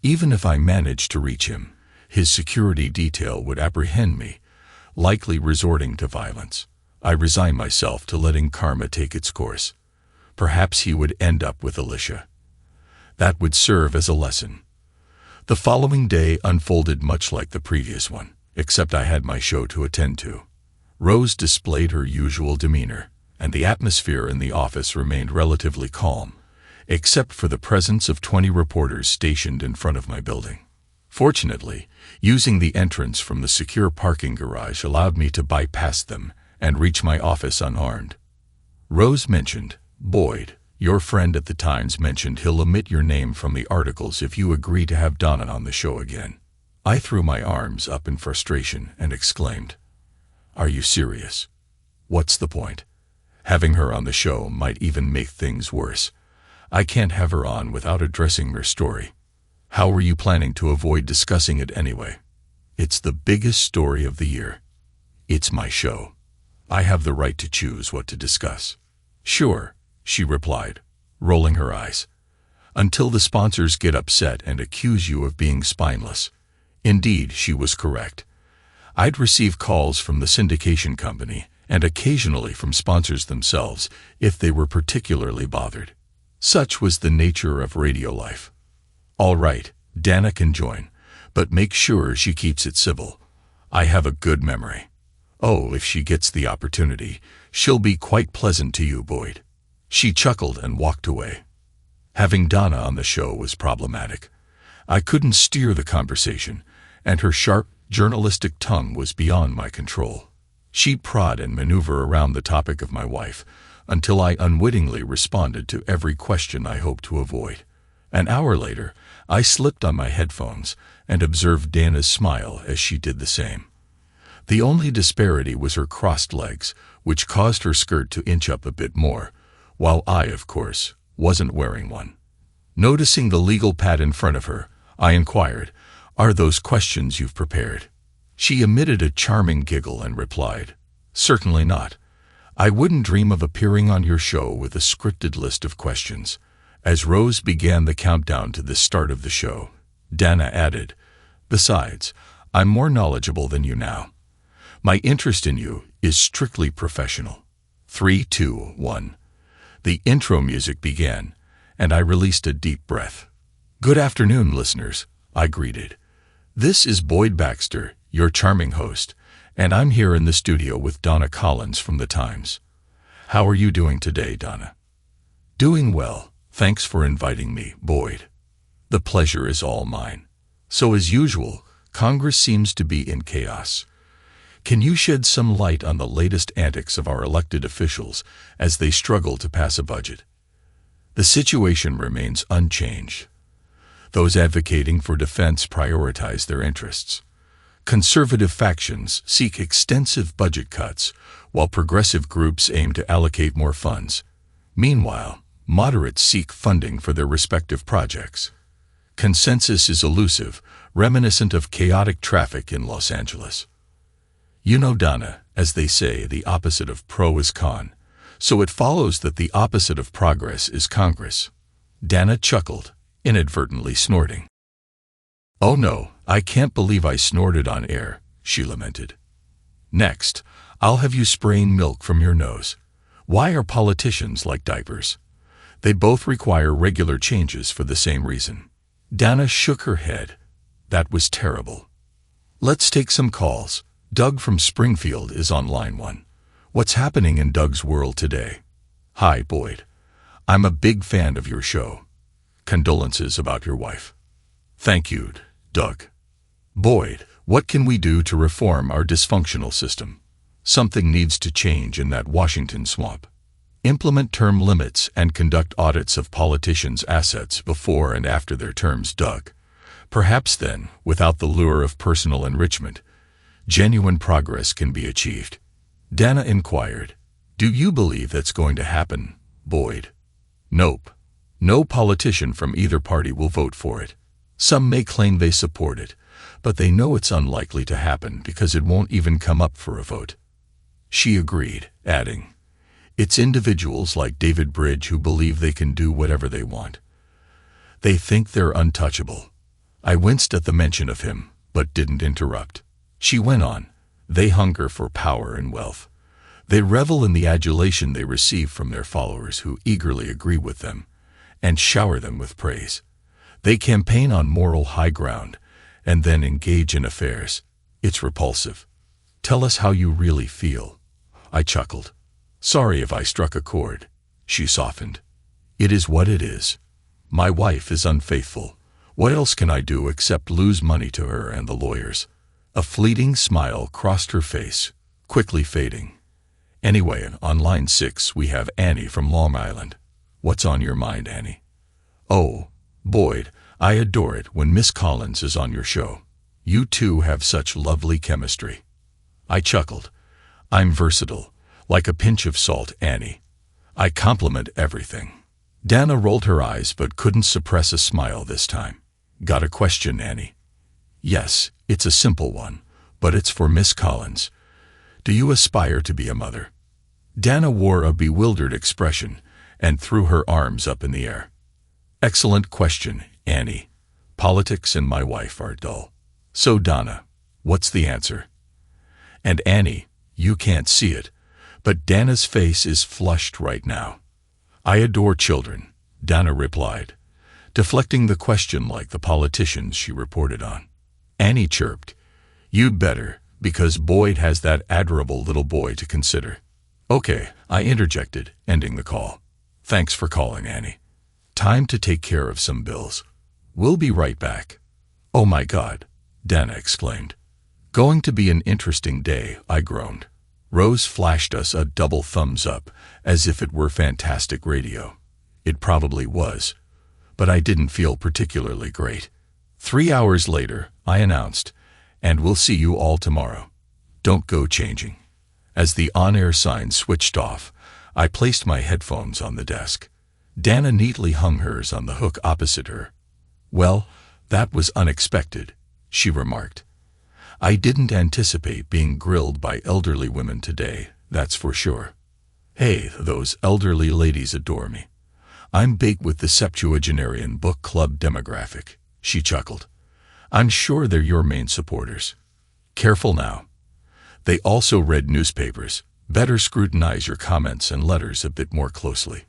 Even if I managed to reach him, his security detail would apprehend me, likely resorting to violence. I resigned myself to letting karma take its course. Perhaps he would end up with Alicia. That would serve as a lesson. The following day unfolded much like the previous one, except I had my show to attend to. Rose displayed her usual demeanor, and the atmosphere in the office remained relatively calm, except for the presence of 20 reporters stationed in front of my building. Fortunately, using the entrance from the secure parking garage allowed me to bypass them and reach my office unharmed. Rose mentioned, "Boyd, your friend at the Times mentioned he'll omit your name from the articles if you agree to have Donna on the show again." I threw my arms up in frustration and exclaimed, "Are you serious? What's the point? Having her on the show might even make things worse. I can't have her on without addressing her story." "How were you planning to avoid discussing it anyway? It's the biggest story of the year. It's my show. I have the right to choose what to discuss." "Sure," she replied, rolling her eyes. "Until the sponsors get upset and accuse you of being spineless." Indeed, she was correct. I'd receive calls from the syndication company and occasionally from sponsors themselves if they were particularly bothered. Such was the nature of radio life. "All right, Dana can join, but make sure she keeps it civil. I have a good memory." "Oh, if she gets the opportunity, she'll be quite pleasant to you, Boyd." She chuckled and walked away. Having Donna on the show was problematic. I couldn't steer the conversation, and her sharp, journalistic tongue was beyond my control. She'd prod and maneuver around the topic of my wife until I unwittingly responded to every question I hoped to avoid. An hour later, I slipped on my headphones and observed Dana's smile as she did the same. The only disparity was her crossed legs, which caused her skirt to inch up a bit more, while I, of course, wasn't wearing one. Noticing the legal pad in front of her, I inquired, "Are those questions you've prepared?" She emitted a charming giggle and replied, "Certainly not. I wouldn't dream of appearing on your show with a scripted list of questions." As Rose began the countdown to the start of the show, Dana added, "Besides, I'm more knowledgeable than you now. My interest in you is strictly professional." 3, 2, 1. The intro music began, and I released a deep breath. "Good afternoon, listeners," I greeted. "This is Boyd Baxter, your charming host, and I'm here in the studio with Donna Collins from the Times. How are you doing today, Donna?" "Doing well. Thanks for inviting me, Boyd." "The pleasure is all mine. So as usual, Congress seems to be in chaos. Can you shed some light on the latest antics of our elected officials as they struggle to pass a budget?" "The situation remains unchanged. Those advocating for defense prioritize their interests. Conservative factions seek extensive budget cuts, while progressive groups aim to allocate more funds. Meanwhile, moderates seek funding for their respective projects. Consensus is elusive, reminiscent of chaotic traffic in Los Angeles. You know, Donna, as they say, the opposite of pro is con, so it follows that the opposite of progress is Congress." Dana chuckled, inadvertently snorting. "Oh no, I can't believe I snorted on air," she lamented. "Next, I'll have you spraying milk from your nose. Why are politicians like diapers? They both require regular changes for the same reason." Dana shook her head. "That was terrible. Let's take some calls. Doug from Springfield is on line 1. What's happening in Doug's world today?" "Hi, Boyd. I'm a big fan of your show. Condolences about your wife." "Thank you, Doug. Boyd, what can we do to reform our dysfunctional system? Something needs to change in that Washington swamp. Implement term limits and conduct audits of politicians' assets before and after their terms, Doug. Perhaps then, without the lure of personal enrichment, genuine progress can be achieved." Dana inquired, Do you believe that's going to happen, Boyd? Nope. No politician from either party will vote for it. Some may claim they support it, but they know it's unlikely to happen because it won't even come up for a vote. She agreed, adding, "It's individuals like David Bridge who believe they can do whatever they want. They think they're untouchable." I winced at the mention of him, but didn't interrupt. She went on, "They hunger for power and wealth. They revel in the adulation they receive from their followers who eagerly agree with them and shower them with praise. They campaign on moral high ground and then engage in affairs. It's repulsive. Tell us how you really feel." I chuckled. "Sorry if I struck a chord." She softened. "It is what it is. My wife is unfaithful. What else can I do except lose money to her and the lawyers?" A fleeting smile crossed her face, quickly fading. "Anyway, on line 6 we have Annie from Long Island. What's on your mind, Annie?" "Oh, Boyd, I adore it when Miss Collins is on your show. You two have such lovely chemistry." I chuckled. "I'm versatile, like a pinch of salt, Annie. I compliment everything." Dana rolled her eyes but couldn't suppress a smile this time. "Got a question, Annie?" "Yes, it's a simple one, but it's for Miss Collins. Do you aspire to be a mother?" Dana wore a bewildered expression and threw her arms up in the air. "Excellent question, Annie. Politics and my wife are dull. So Dana, what's the answer?" And Annie, you can't see it, but Dana's face is flushed right now. "I adore children," Dana replied, deflecting the question like the politicians she reported on. Annie chirped, "You'd better, because Boyd has that adorable little boy to consider." "Okay," I interjected, ending the call. "Thanks for calling, Annie. Time to take care of some bills. We'll be right back." "Oh my God," Dana exclaimed. "Going to be an interesting day," I groaned. Rose flashed us a double thumbs up, as if it were fantastic radio. It probably was, but I didn't feel particularly great. 3 hours later, I announced, "And we'll see you all tomorrow. Don't go changing." As the on-air sign switched off, I placed my headphones on the desk. Dana neatly hung hers on the hook opposite her. "Well, that was unexpected," she remarked. "I didn't anticipate being grilled by elderly women today, that's for sure. Hey, those elderly ladies adore me. I'm big with the septuagenarian book club demographic," she chuckled. "I'm sure they're your main supporters. Careful now. They also read newspapers. Better scrutinize your comments and letters a bit more closely."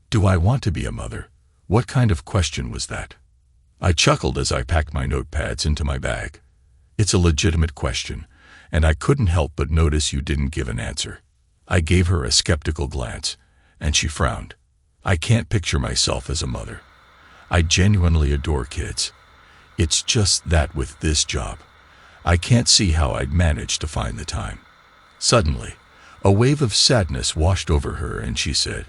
Do I want to be a mother? What kind of question was that? I chuckled as I packed my notepads into my bag. It's a legitimate question, and I couldn't help but notice you didn't give an answer. I gave her a skeptical glance, and she frowned. I can't picture myself as a mother. I genuinely adore kids. It's just that with this job, I can't see how I'd manage to find the time. Suddenly, a wave of sadness washed over her and she said,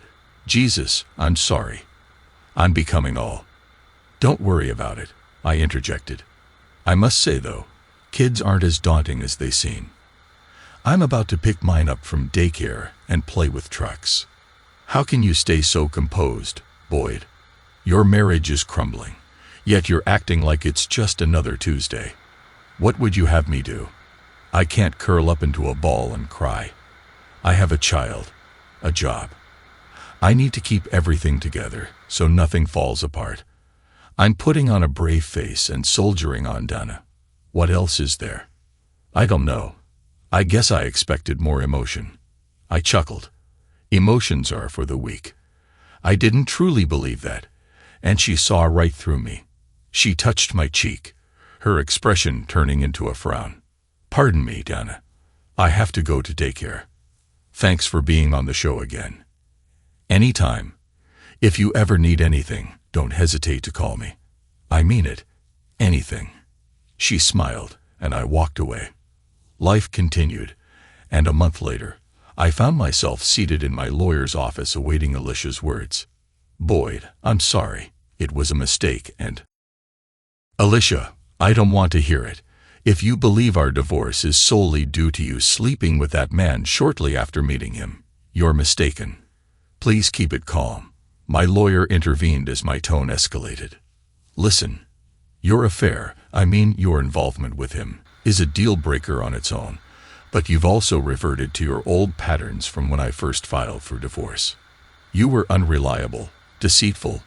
"Jesus, I'm sorry. I'm becoming all." "Don't worry about it," I interjected. "I must say, though, kids aren't as daunting as they seem. I'm about to pick mine up from daycare and play with trucks." "How can you stay so composed, Boyd? Your marriage is crumbling, yet you're acting like it's just another Tuesday. What would you have me do? I can't curl up into a ball and cry. I have a child, a job. I need to keep everything together so nothing falls apart. I'm putting on a brave face and soldiering on, Dana. What else is there?" "I don't know. I guess I expected more emotion." I chuckled. "Emotions are for the weak." I didn't truly believe that, and she saw right through me. She touched my cheek, her expression turning into a frown. "Pardon me, Dana. I have to go to daycare. Thanks for being on the show again. Anytime. If you ever need anything, don't hesitate to call me. I mean it. Anything." She smiled, and I walked away. Life continued, and a month later, I found myself seated in my lawyer's office awaiting Alicia's words. "Boyd, I'm sorry. It was a mistake and—" "Alicia, I don't want to hear it. If you believe our divorce is solely due to you sleeping with that man shortly after meeting him, You're mistaken. Please keep it calm. My lawyer intervened as my tone escalated. Listen, your affair, I mean your involvement with him, is a deal breaker on its own, but you've also reverted to your old patterns from when I first filed for divorce. You were unreliable, deceitful,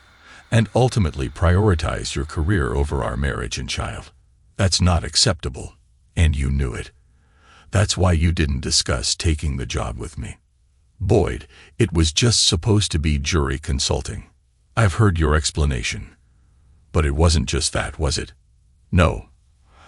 and ultimately prioritized your career over our marriage and child. That's not acceptable, and you knew it. That's why you didn't discuss taking the job with me. Boyd, it was just supposed to be jury consulting. I've heard your explanation. But it wasn't just that, was it? No,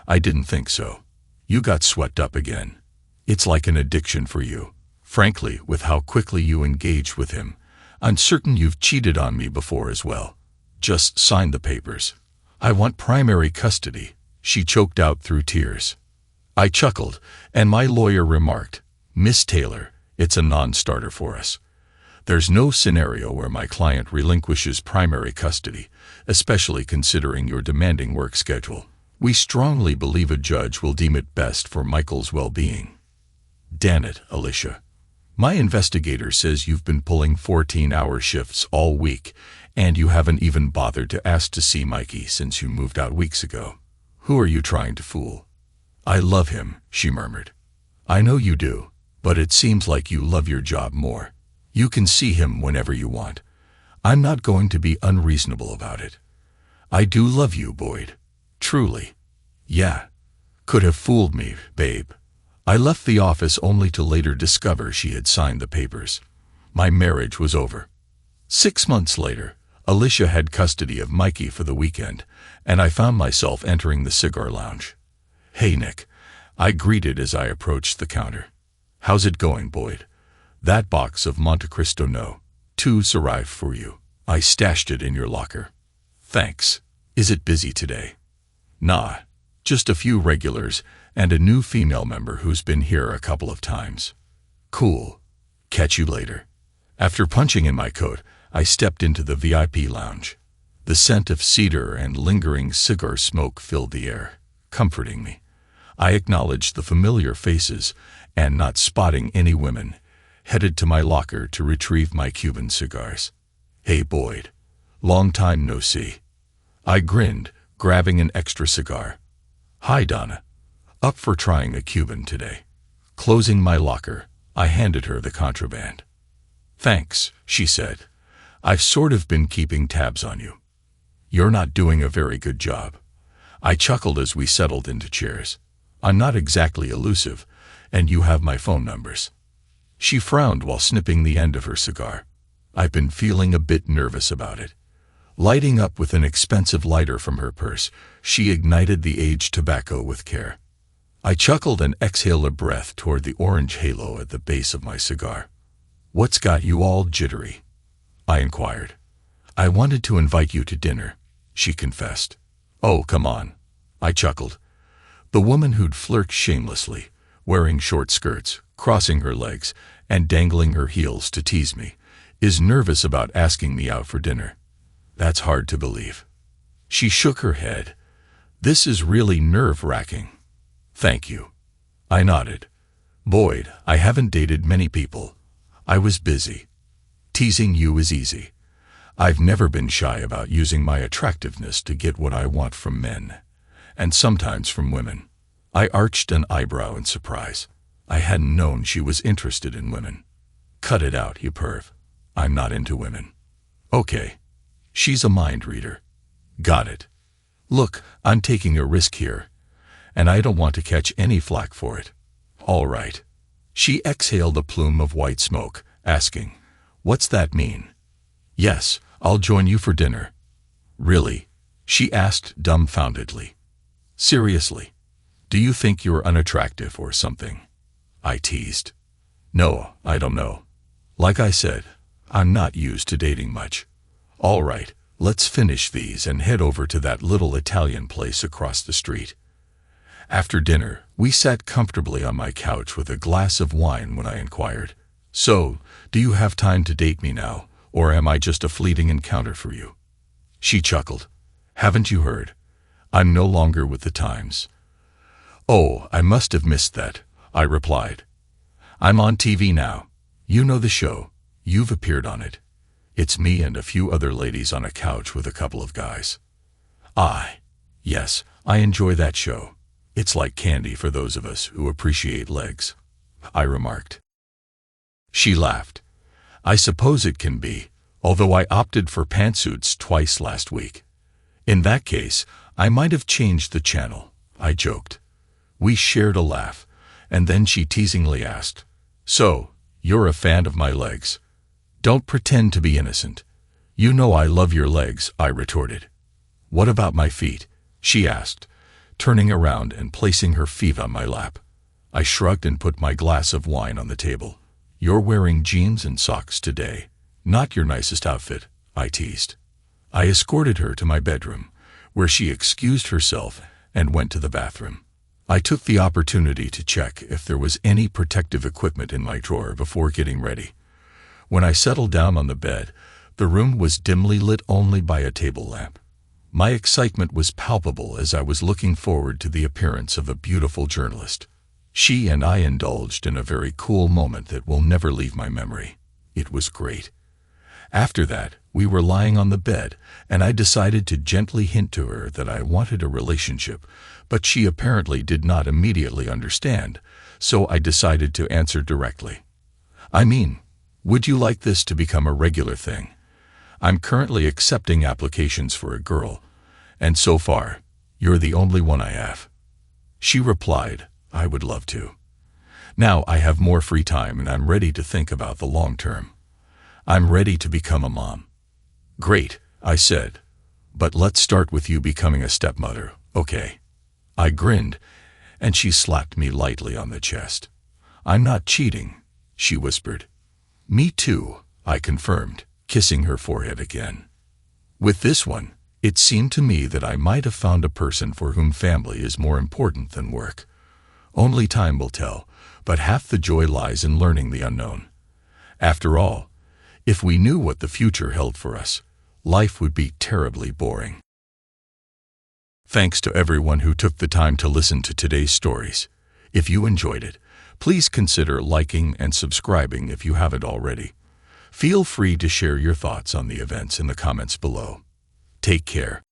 I didn't think so. You got swept up again. It's like an addiction for you. Frankly, with how quickly you engaged with him, I'm certain you've cheated on me before as well. Just sign the papers. I want primary custody, she choked out through tears. I chuckled, and my lawyer remarked, Miss Taylor, it's a non-starter for us. There's no scenario where my client relinquishes primary custody, especially considering your demanding work schedule. We strongly believe a judge will deem it best for Michael's well-being. Damn it, Alicia. My investigator says you've been pulling 14-hour shifts all week, and you haven't even bothered to ask to see Mikey since you moved out weeks ago. Who are you trying to fool? I love him, she murmured. I know you do, but it seems like you love your job more. You can see him whenever you want. I'm not going to be unreasonable about it. I do love you, Boyd. Truly. Yeah. Could have fooled me, babe. I left the office only to later discover she had signed the papers. My marriage was over. 6 months later, Alicia had custody of Mikey for the weekend, and I found myself entering the cigar lounge. Hey, Nick, I greeted as I approached the counter. How's it going, Boyd? That box of Monte Cristo No. 2's arrived for you. I stashed it in your locker. Thanks. Is it busy today? Nah, just a few regulars and a new female member who's been here a couple of times. Cool. Catch you later. After punching in my coat, I stepped into the VIP lounge. The scent of cedar and lingering cigar smoke filled the air, comforting me. I acknowledged the familiar faces and, not spotting any women, headed to my locker to retrieve my Cuban cigars. Hey, Boyd. Long time no see. I grinned, grabbing an extra cigar. Hi, Donna. Up for trying a Cuban today. Closing my locker, I handed her the contraband. Thanks, she said. I've sort of been keeping tabs on you. You're not doing a very good job. I chuckled as we settled into chairs. I'm not exactly elusive, and you have my phone numbers. She frowned while snipping the end of her cigar. I've been feeling a bit nervous about it. Lighting up with an expensive lighter from her purse, she ignited the aged tobacco with care. I chuckled and exhaled a breath toward the orange halo at the base of my cigar. What's got you all jittery? I inquired. I wanted to invite you to dinner, she confessed. Oh, come on, I chuckled. The woman who'd flirt shamelessly, wearing short skirts, crossing her legs, and dangling her heels to tease me, is nervous about asking me out for dinner. That's hard to believe. She shook her head. This is really nerve-wracking. Thank you. I nodded. Boyd, I haven't dated many people. I was busy. Teasing you is easy. I've never been shy about using my attractiveness to get what I want from men, and sometimes from women. I arched an eyebrow in surprise. I hadn't known she was interested in women. Cut it out, you perv. I'm not into women. Okay. She's a mind reader. Got it. Look, I'm taking a risk here, and I don't want to catch any flack for it. All right. She exhaled a plume of white smoke, asking, What's that mean? Yes, I'll join you for dinner. Really? She asked dumbfoundedly. Seriously? Do you think you're unattractive or something? I teased. No, I don't know. Like I said, I'm not used to dating much. All right, let's finish these and head over to that little Italian place across the street. After dinner, we sat comfortably on my couch with a glass of wine when I inquired, So, do you have time to date me now, or am I just a fleeting encounter for you? She chuckled. Haven't you heard? I'm no longer with the times. Oh, I must have missed that, I replied. I'm on TV now. You know the show. You've appeared on it. It's me and a few other ladies on a couch with a couple of guys. Yes, I enjoy that show. It's like candy for those of us who appreciate legs, I remarked. She laughed. I suppose it can be, although I opted for pantsuits twice last week. In that case, I might have changed the channel, I joked. We shared a laugh, and then she teasingly asked, "So, you're a fan of my legs? Don't pretend to be innocent. You know I love your legs," I retorted. "What about my feet?" she asked, turning around and placing her feet on my lap. I shrugged and put my glass of wine on the table. "You're wearing jeans and socks today. Not your nicest outfit," I teased. I escorted her to my bedroom, where she excused herself and went to the bathroom. I took the opportunity to check if there was any protective equipment in my drawer before getting ready. When I settled down on the bed, the room was dimly lit only by a table lamp. My excitement was palpable as I was looking forward to the appearance of a beautiful journalist. She and I indulged in a very cool moment that will never leave my memory. It was great. After that, we were lying on the bed, and I decided to gently hint to her that I wanted a relationship, but she apparently did not immediately understand, so I decided to answer directly. "I mean, would you like this to become a regular thing? I'm currently accepting applications for a girl, and so far, you're the only one I have." She replied, "I would love to. Now I have more free time and I'm ready to think about the long term. I'm ready to become a mom." "Great," I said, "but let's start with you becoming a stepmother, okay?" I grinned, and she slapped me lightly on the chest. "I'm not cheating," she whispered. "Me too," I confirmed, kissing her forehead again. With this one, it seemed to me that I might have found a person for whom family is more important than work. Only time will tell, but half the joy lies in learning the unknown. After all, if we knew what the future held for us, life would be terribly boring. Thanks to everyone who took the time to listen to today's stories. If you enjoyed it, please consider liking and subscribing if you haven't already. Feel free to share your thoughts on the events in the comments below. Take care.